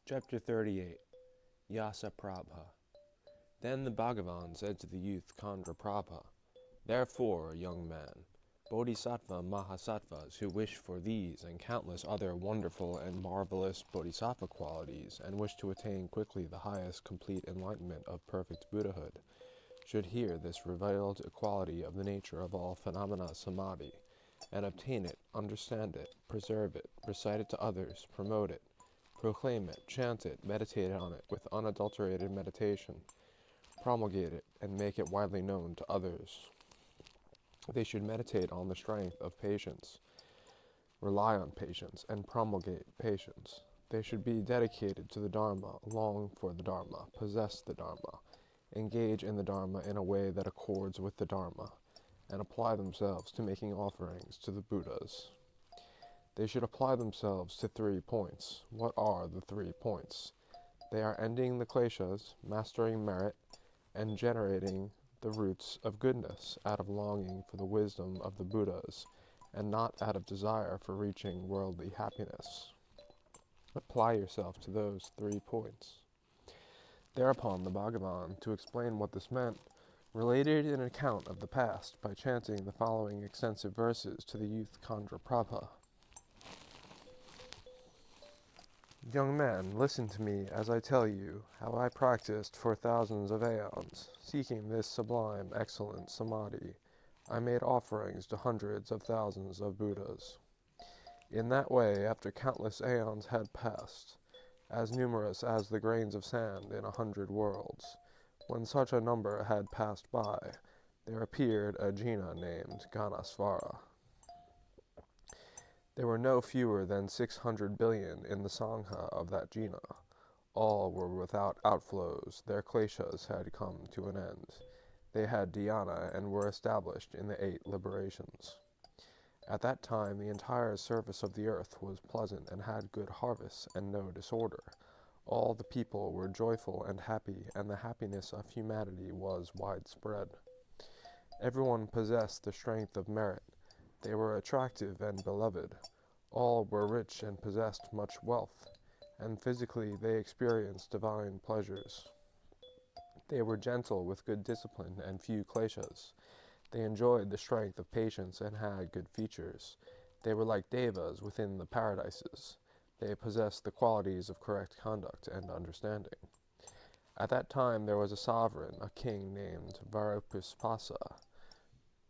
Chapter 38. Yasa Prabha. Then the Bhagavan said to the youth Chandraprabha, "Therefore, young man, Bodhisattva Mahasattvas who wish for these and countless other wonderful and marvelous Bodhisattva qualities and wish to attain quickly the highest complete enlightenment of perfect Buddhahood, should hear this revealed equality of the nature of all phenomena Samadhi, and obtain it, understand it, preserve it, recite it to others, promote it, proclaim it, chant it, meditate on it with unadulterated meditation, promulgate it, and make it widely known to others. They should meditate on the strength of patience, rely on patience, and promulgate patience. They should be dedicated to the Dharma, long for the Dharma, possess the Dharma, engage in the Dharma in a way that accords with the Dharma, and apply themselves to making offerings to the Buddhas. They should apply themselves to 3 points. What are the 3 points? They are ending the kleshas, mastering merit, and generating the roots of goodness out of longing for the wisdom of the Buddhas, and not out of desire for reaching worldly happiness. Apply yourself to those 3 points. Thereupon the Bhagavan, to explain what this meant, related an account of the past by chanting the following extensive verses to the youth Chandraprabha. Young man, listen to me as I tell you how I practiced for thousands of aeons, seeking this sublime, excellent samadhi. I made offerings to hundreds of thousands of Buddhas. In that way, after countless aeons had passed, as numerous as the grains of sand in 100 worlds, when such a number had passed by, there appeared a Jina named Ganasvara. There were no fewer than 600 billion in the Sangha of that Jina. All were without outflows, their kleshas had come to an end. They had dhyana and were established in the 8 liberations. At that time the entire surface of the earth was pleasant and had good harvests and no disorder. All the people were joyful and happy, and the happiness of humanity was widespread. Everyone possessed the strength of merit. They were attractive and beloved. All were rich and possessed much wealth, and physically they experienced divine pleasures. They were gentle with good discipline and few kleshas. They enjoyed the strength of patience and had good features. They were like devas within the paradises. They possessed the qualities of correct conduct and understanding. At that time there was a sovereign, a king named Varupuspasa.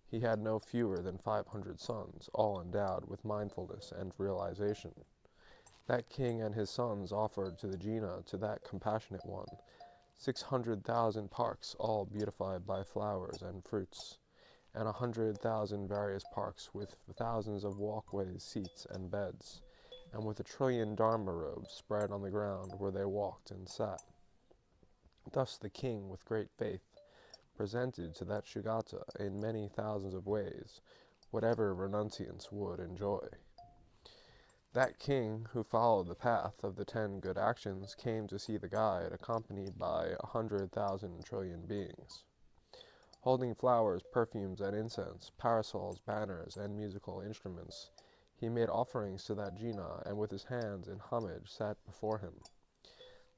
He had no fewer than 500 sons, all endowed with mindfulness and realization. That king and his sons offered to the Jina, to that compassionate one, 600,000 parks, all beautified by flowers and fruits, and 100,000 various parks with thousands of walkways, seats, and beds, and with 1,000,000,000 dharma robes spread on the ground where they walked and sat. Thus the king, with great faith, presented to that Shugata in many thousands of ways whatever renunciants would enjoy. That king, who followed the path of the 10 good actions, came to see the guide, accompanied by 100,000 trillion beings. Holding flowers, perfumes, and incense, parasols, banners, and musical instruments, he made offerings to that Jina, and with his hands in homage sat before him.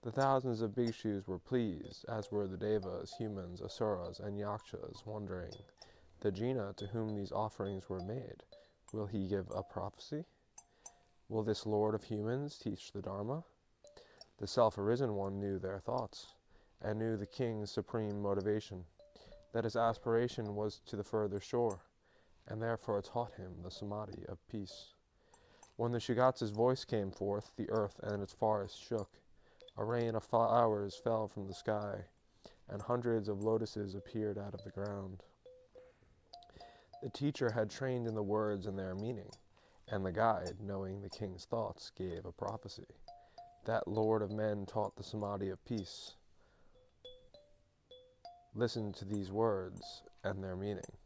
The thousands of bhikshus were pleased, as were the devas, humans, asuras, and yakshas, wondering, the Jina to whom these offerings were made, will he give a prophecy? Will this lord of humans teach the Dharma? The self-arisen one knew their thoughts, and knew the king's supreme motivation, that his aspiration was to the further shore, and therefore taught him the samadhi of peace. When the Shugata's voice came forth, the earth and its forests shook. A rain of flowers fell from the sky, and hundreds of lotuses appeared out of the ground. The teacher had trained in the words and their meaning, and the guide, knowing the king's thoughts, gave a prophecy. That lord of men taught the samadhi of peace. Listen to these words and their meaning.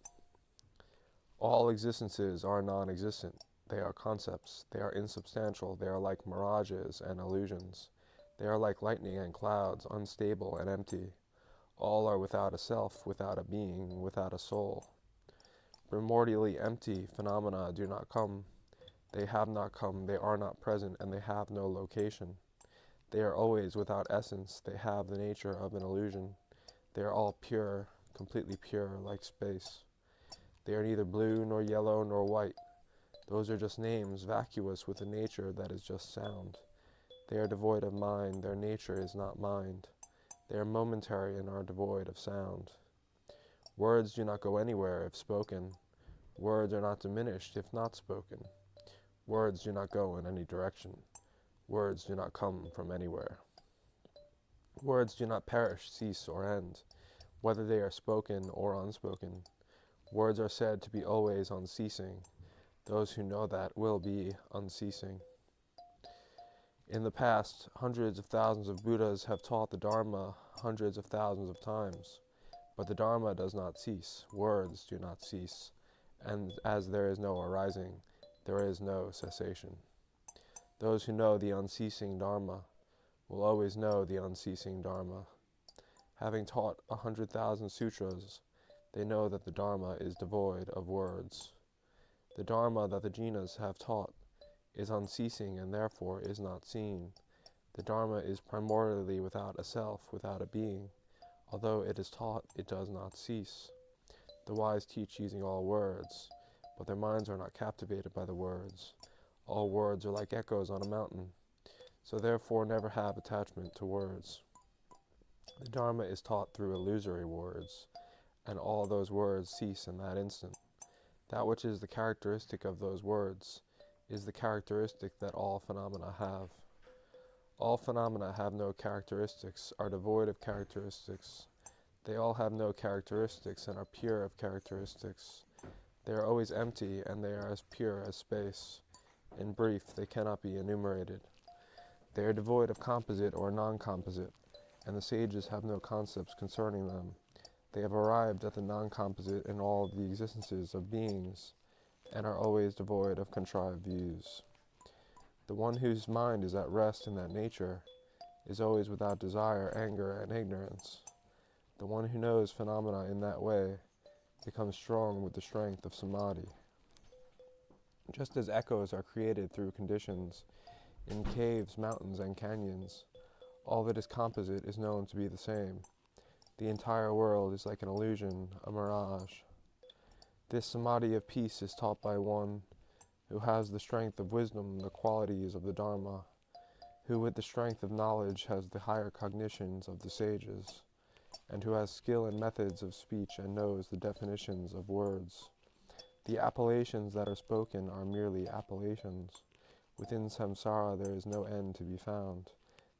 All existences are non-existent. They are concepts. They are insubstantial. They are like mirages and illusions. They are like lightning and clouds, unstable and empty. All are without a self, without a being, without a soul. Primordially empty phenomena do not come. They have not come, they are not present, and they have no location. They are always without essence. They have the nature of an illusion. They are all pure, completely pure, like space. They are neither blue, nor yellow, nor white. Those are just names, vacuous with a nature that is just sound. They are devoid of mind. Their nature is not mind. They are momentary and are devoid of sound. Words do not go anywhere if spoken. Words are not diminished if not spoken. Words do not go in any direction. Words do not come from anywhere. Words do not perish, cease, or end, whether they are spoken or unspoken. Words are said to be always unceasing. Those who know that will be unceasing. In the past, hundreds of thousands of Buddhas have taught the Dharma hundreds of thousands of times. But the Dharma does not cease. Words do not cease. And as there is no arising, there is no cessation. Those who know the unceasing Dharma will always know the unceasing Dharma. Having taught 100,000 sutras, they know that the Dharma is devoid of words. The Dharma that the jinas have taught is unceasing and therefore is not seen. The Dharma is primordially without a self, without a being. Although it is taught, it does not cease. The wise teach using all words, but their minds are not captivated by the words. All words are like echoes on a mountain, so therefore never have attachment to words. The Dharma is taught through illusory words, and all those words cease in that instant. That which is the characteristic of those words is the characteristic that all phenomena have. All phenomena have no characteristics, are devoid of characteristics. They all have no characteristics and are pure of characteristics. They are always empty, and they are as pure as space. In brief, they cannot be enumerated. They are devoid of composite or non-composite, and the sages have no concepts concerning them. They have arrived at the non-composite in all the existences of beings, and are always devoid of contrived views. The one whose mind is at rest in that nature is always without desire, anger, and ignorance. The one who knows phenomena in that way becomes strong with the strength of Samadhi. Just as echoes are created through conditions in caves, mountains, and canyons, all that is composite is known to be the same. The entire world is like an illusion, a mirage. This Samadhi of peace is taught by one who has the strength of wisdom, the qualities of the Dharma, who with the strength of knowledge has the higher cognitions of the sages, and who has skill in methods of speech and knows the definitions of words. The appellations that are spoken are merely appellations. Within samsara there is no end to be found.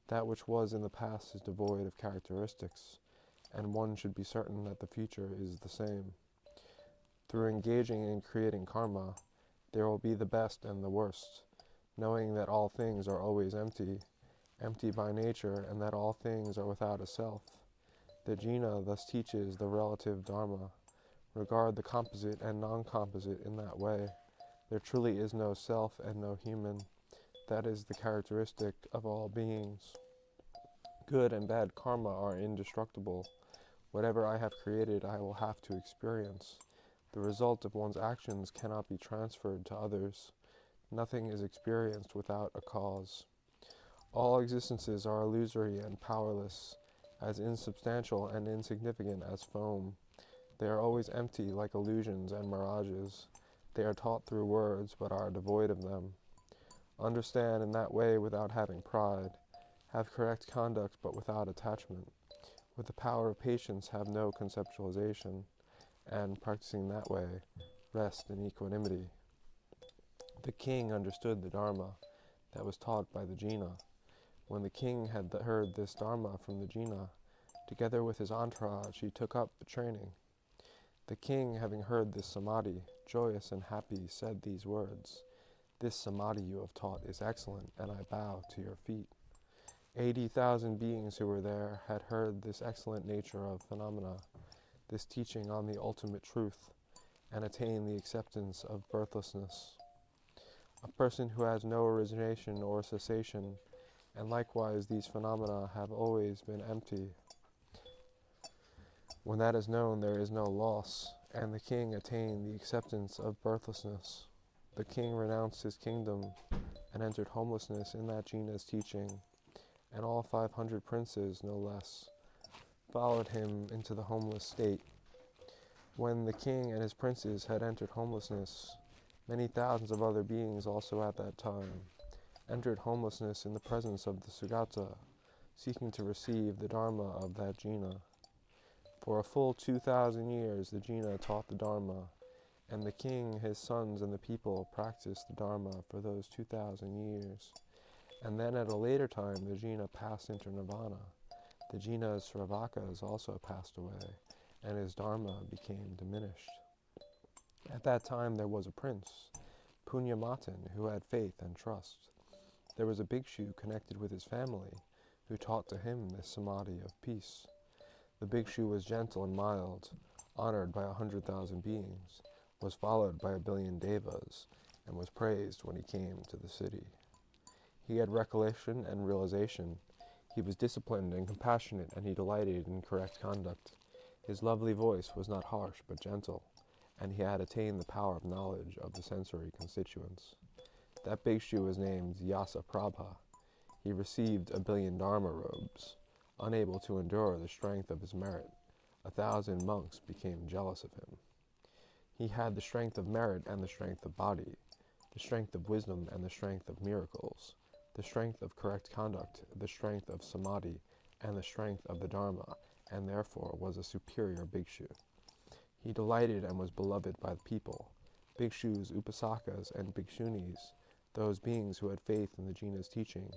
That which was in the past is devoid of characteristics, and one should be certain that the future is the same. Through engaging in creating karma, there will be the best and the worst, knowing that all things are always empty, empty by nature, and that all things are without a self. The jina thus teaches the relative dharma. Regard the composite and non-composite in that way. There truly is no self and no human. That is the characteristic of all beings. Good and bad karma are indestructible. Whatever I have created, I will have to experience. The result of one's actions cannot be transferred to others. Nothing is experienced without a cause. All existences are illusory and powerless, as insubstantial and insignificant as foam. They are always empty like illusions and mirages. They are taught through words, but are devoid of them. Understand in that way without having pride. Have correct conduct, but without attachment. With the power of patience, have no conceptualization, and, practicing that way, rest in equanimity. The king understood the Dharma that was taught by the jina. When the king had heard this Dharma from the jina, together with his entourage, he took up the training. The king, having heard this Samadhi, joyous and happy, said these words, "This Samadhi you have taught is excellent, and I bow to your feet." 80,000 beings who were there had heard this excellent nature of phenomena, this teaching on the ultimate truth, and attained the acceptance of birthlessness. A person who has no origination or cessation, and likewise these phenomena have always been empty. When that is known, there is no loss, and the king attained the acceptance of birthlessness. The king renounced his kingdom and entered homelessness in that jina's teaching, and all 500 princes, no less, followed him into the homeless state. When the king and his princes had entered homelessness, many thousands of other beings also at that time entered homelessness in the presence of the Sugata, seeking to receive the Dharma of that Jina. For a full 2,000 years the Jina taught the Dharma, and the king, his sons, and the people practiced the Dharma for those 2,000 years. And then at a later time the Jina passed into Nirvana. The Jina's Sravakas also passed away, and his Dharma became diminished. At that time there was a prince, Punyamatan, who had faith and trust. There was a bhikshu connected with his family, who taught to him the samadhi of peace. The bhikshu was gentle and mild, honored by 100,000 beings, was followed by 1,000,000,000 devas, and was praised when he came to the city. He had recollection and realization. He was disciplined and compassionate, and he delighted in correct conduct. His lovely voice was not harsh but gentle, and he had attained the power of knowledge of the sensory constituents. That bhikshu was named Yasaprabha. He received 1,000,000,000 dharma robes. Unable to endure the strength of his merit, 1,000 monks became jealous of him. He had the strength of merit and the strength of body, the strength of wisdom and the strength of miracles, the strength of correct conduct, the strength of samadhi, and the strength of the Dharma, and therefore was a superior bhikshu. He delighted and was beloved by the people. Bhikshus, upasakas, and bhikshunis, those beings who had faith in the Jina's teaching,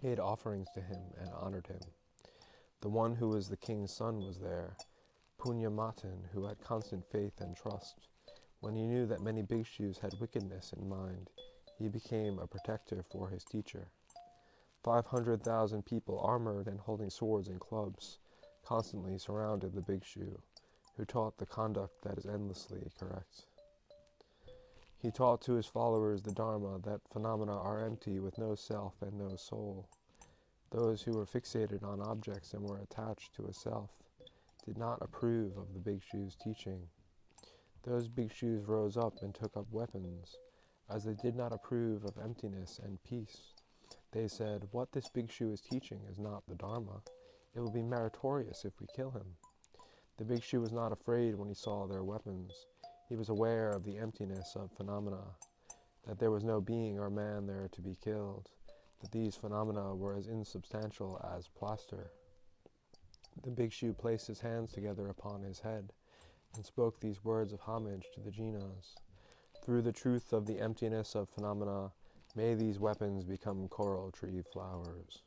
made offerings to him and honored him. The one who was the king's son was there, Punyamatan, who had constant faith and trust. When he knew that many bhikshus had wickedness in mind, he became a protector for his teacher. 500,000 people, armored and holding swords and clubs, constantly surrounded the bhikshu, who taught the conduct that is endlessly correct. He taught to his followers the Dharma, that phenomena are empty with no self and no soul. Those who were fixated on objects and were attached to a self did not approve of the bhikshu's teaching. Those bhikshus rose up and took up weapons, as they did not approve of emptiness and peace. They said, "What this bhikshu is teaching is not the Dharma. It will be meritorious if we kill him." The bhikshu was not afraid when he saw their weapons. He was aware of the emptiness of phenomena, that there was no being or man there to be killed, that these phenomena were as insubstantial as plaster. The bhikshu placed his hands together upon his head and spoke these words of homage to the jinas. Through the truth of the emptiness of phenomena, may these weapons become coral tree flowers.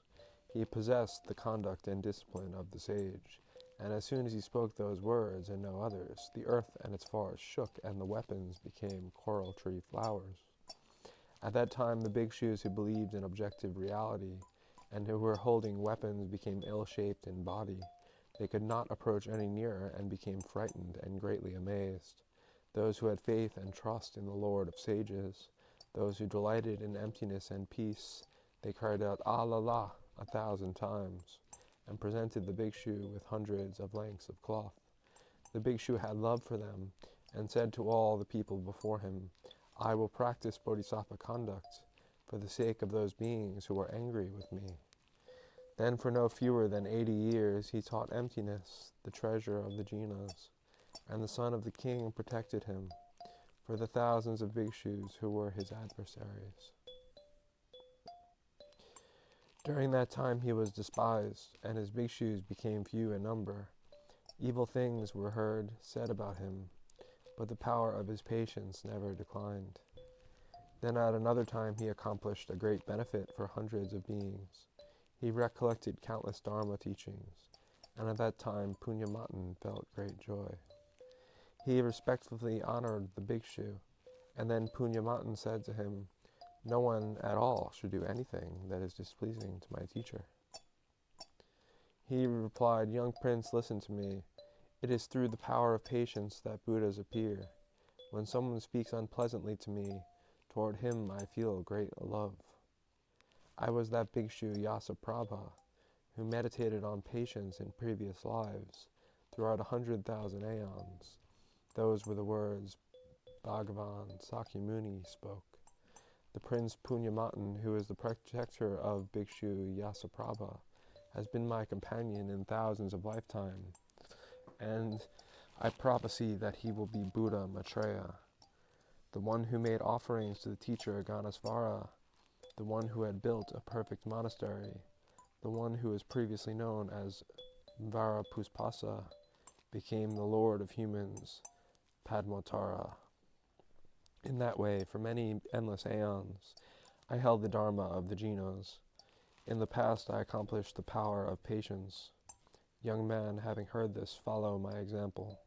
He possessed the conduct and discipline of the sage, and as soon as he spoke those words and no others, the earth and its forest shook, and the weapons became coral tree flowers. At that time, the bhikshus who believed in objective reality and who were holding weapons became ill-shaped in body. They could not approach any nearer and became frightened and greatly amazed. Those who had faith and trust in the Lord of sages, those who delighted in emptiness and peace, they cried out, "Ah la la," 1,000 times, and presented the bhikshu with hundreds of lengths of cloth. The bhikshu had love for them, and said to all the people before him, "I will practice bodhisattva conduct for the sake of those beings who are angry with me." Then for no fewer than 80 years he taught emptiness, the treasure of the jinas, and the son of the king protected him for the thousands of bhikshus who were his adversaries. During that time he was despised, and his bhikshus became few in number. Evil things were heard, said about him, but the power of his patience never declined. Then at another time he accomplished a great benefit for hundreds of beings. He recollected countless Dharma teachings, and at that time Punyamatan felt great joy. He respectfully honored the bhikshu, and then Punyamatan said to him, "No one at all should do anything that is displeasing to my teacher." He replied, "Young prince, listen to me. It is through the power of patience that Buddhas appear. When someone speaks unpleasantly to me, toward him I feel great love. I was that bhikshu Yasaprabha, who meditated on patience in previous lives, throughout 100,000 aeons." Those were the words Bhagavan Sakyamuni spoke. The Prince Punyamatan, who is the protector of Bhikshu Yasaprabha, has been my companion in thousands of lifetimes, and I prophesy that he will be Buddha Maitreya, the one who made offerings to the teacher Ganasvara, the one who had built a perfect monastery, the one who was previously known as Varapuspasa, became the Lord of humans, Padmotara. In that way, for many endless aeons, I held the Dharma of the Jinas. In the past, I accomplished the power of patience. Young man, having heard this, follow my example.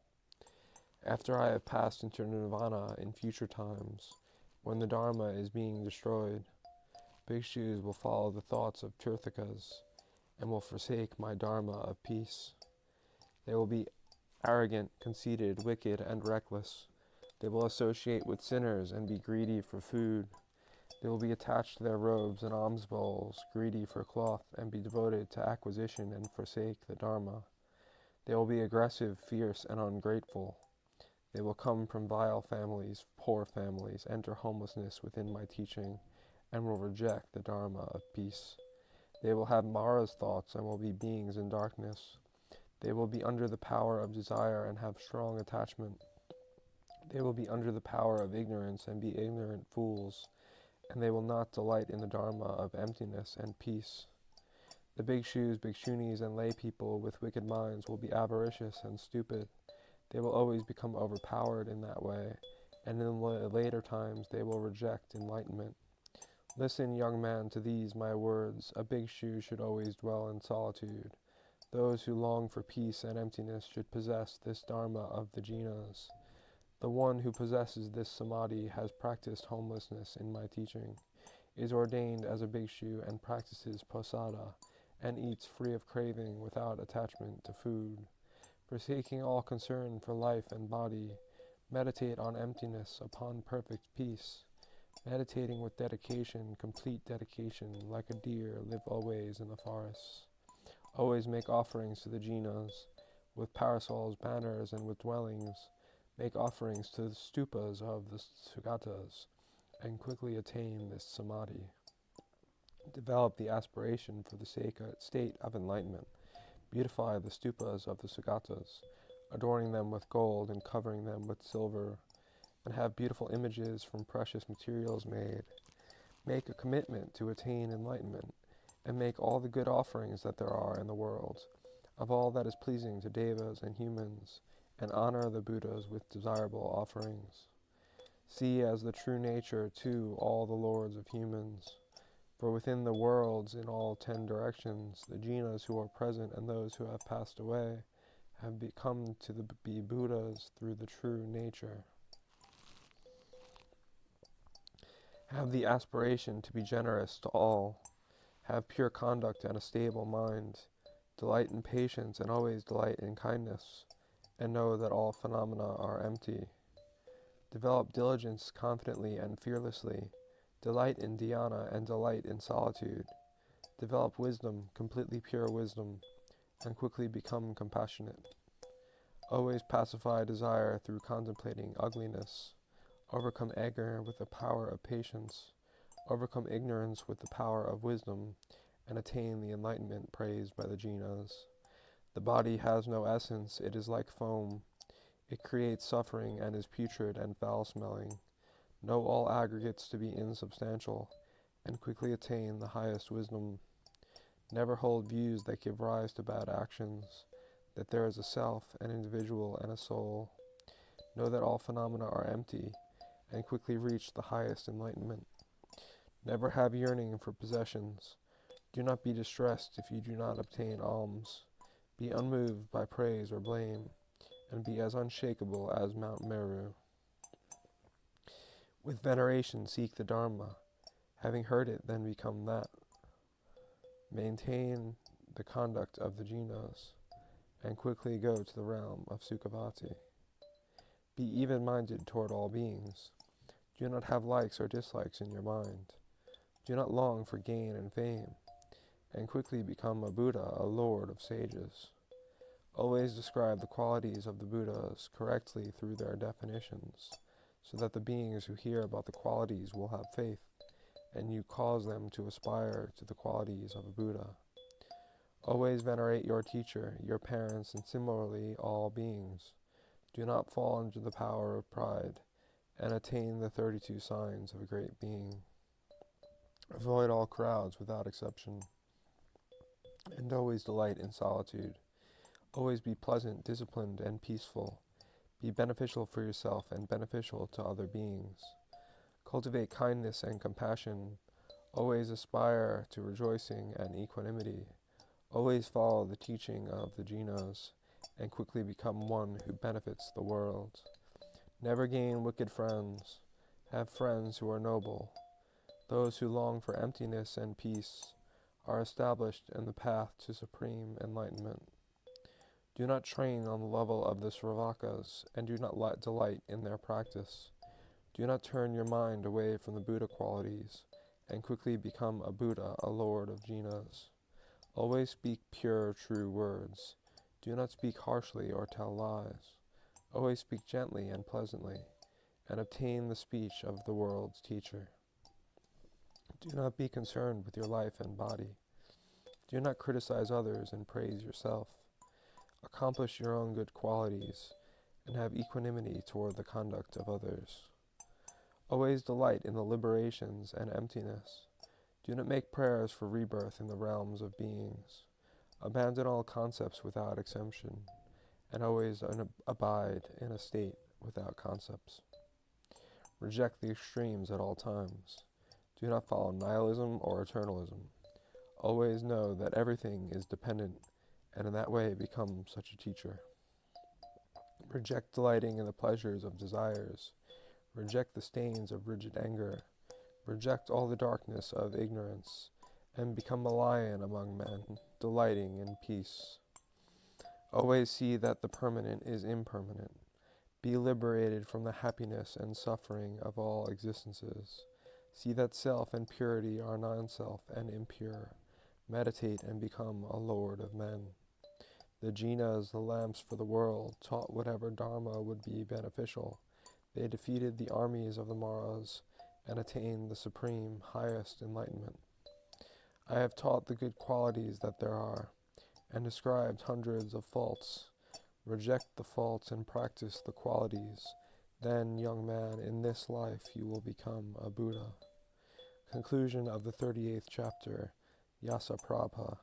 After I have passed into nirvana in future times, when the Dharma is being destroyed, bhikshus will follow the thoughts of Tirthakas and will forsake my Dharma of peace. They will be arrogant, conceited, wicked, and reckless. They will associate with sinners and be greedy for food. They will be attached to their robes and alms bowls, greedy for cloth, and be devoted to acquisition and forsake the Dharma. They will be aggressive, fierce, and ungrateful. They will come from vile families, poor families, enter homelessness within my teaching, and will reject the Dharma of peace. They will have Mara's thoughts and will be beings in darkness. They will be under the power of desire and have strong attachment. They will be under the power of ignorance and be ignorant fools, and they will not delight in the Dharma of emptiness and peace. The bhikshus, bhikshunis, and lay people with wicked minds will be avaricious and stupid. They will always become overpowered in that way, and in later times they will reject enlightenment. Listen, young man, to these my words. A bhikshu should always dwell in solitude. Those who long for peace and emptiness should possess this Dharma of the Jinas. The one who possesses this samadhi has practiced homelessness in my teaching, is ordained as a bhikshu and practices posada, and eats free of craving without attachment to food. Forsaking all concern for life and body, meditate on emptiness, upon perfect peace. Meditating with dedication, complete dedication, like a deer, live always in the forests. Always make offerings to the jinas, with parasols, banners, and with dwellings. Make offerings to the stupas of the sugatas, and quickly attain this samadhi. Develop the aspiration for the state of enlightenment. Beautify the stupas of the sugatas, adorning them with gold and covering them with silver, and have beautiful images from precious materials made. Make a commitment to attain enlightenment, and make all the good offerings that there are in the world, of all that is pleasing to devas and humans, and honor the Buddhas with desirable offerings. See as the true nature, too, all the lords of humans. For within the worlds, in all 10 directions, the jinas who are present and those who have passed away have become to be Buddhas through the true nature. Have the aspiration to be generous to all. Have pure conduct and a stable mind. Delight in patience and always delight in kindness, and know that all phenomena are empty. Develop diligence confidently and fearlessly. Delight in dhyana and delight in solitude. Develop wisdom, completely pure wisdom, and quickly become compassionate. Always pacify desire through contemplating ugliness. Overcome anger with the power of patience. Overcome ignorance with the power of wisdom, and attain the enlightenment praised by the jinas. The body has no essence, it is like foam. It creates suffering and is putrid and foul-smelling. Know all aggregates to be insubstantial, and quickly attain the highest wisdom. Never hold views that give rise to bad actions, that there is a self, an individual, and a soul. Know that all phenomena are empty, and quickly reach the highest enlightenment. Never have yearning for possessions. Do not be distressed if you do not obtain alms. Be unmoved by praise or blame, and be as unshakable as Mount Meru. With veneration seek the Dharma. Having heard it, then become that. Maintain the conduct of the jinas, and quickly go to the realm of Sukhavati. Be even-minded toward all beings. Do not have likes or dislikes in your mind. Do not long for gain and fame, and quickly become a Buddha, a lord of sages. Always describe the qualities of the Buddhas correctly through their definitions, so that the beings who hear about the qualities will have faith, and you cause them to aspire to the qualities of a Buddha. Always venerate your teacher, your parents, and similarly all beings. Do not fall into the power of pride, and attain the 32 signs of a great being. Avoid all crowds without exception, and always delight in solitude. Always be pleasant, disciplined, and peaceful. Be beneficial for yourself and beneficial to other beings. Cultivate kindness and compassion. Always aspire to rejoicing and equanimity. Always follow the teaching of the Jinas, and quickly become one who benefits the world. Never gain wicked friends. Have friends who are noble. Those who long for emptiness and peace are established in the path to supreme enlightenment. Do not train on the level of the Sravakas, and do not delight in their practice. Do not turn your mind away from the Buddha qualities, and quickly become a Buddha, a lord of Jinas. Always speak pure, true words. Do not speak harshly or tell lies. Always speak gently and pleasantly, and obtain the speech of the world's teacher. Do not be concerned with your life and body. Do not criticize others and praise yourself. Accomplish your own good qualities, and have equanimity toward the conduct of others. Always delight in the liberations and emptiness. Do not make prayers for rebirth in the realms of beings. Abandon all concepts without exemption, and always abide in a state without concepts. Reject the extremes at all times. Do not follow nihilism or eternalism. Always know that everything is dependent, and in that way become such a teacher. Reject delighting in the pleasures of desires. Reject the stains of rigid anger. Reject all the darkness of ignorance, and become a lion among men, delighting in peace. Always see that the permanent is impermanent. Be liberated from the happiness and suffering of all existences. See that self and purity are non-self and impure. Meditate and become a lord of men. The Jinas, the lamps for the world, taught whatever dharma would be beneficial. They defeated the armies of the Maras and attained the supreme, highest enlightenment. I have taught the good qualities that there are, and described hundreds of faults. Reject the faults and practice the qualities. Then, young man, in this life you will become a Buddha. Conclusion of the 38th chapter, Yasaprabha.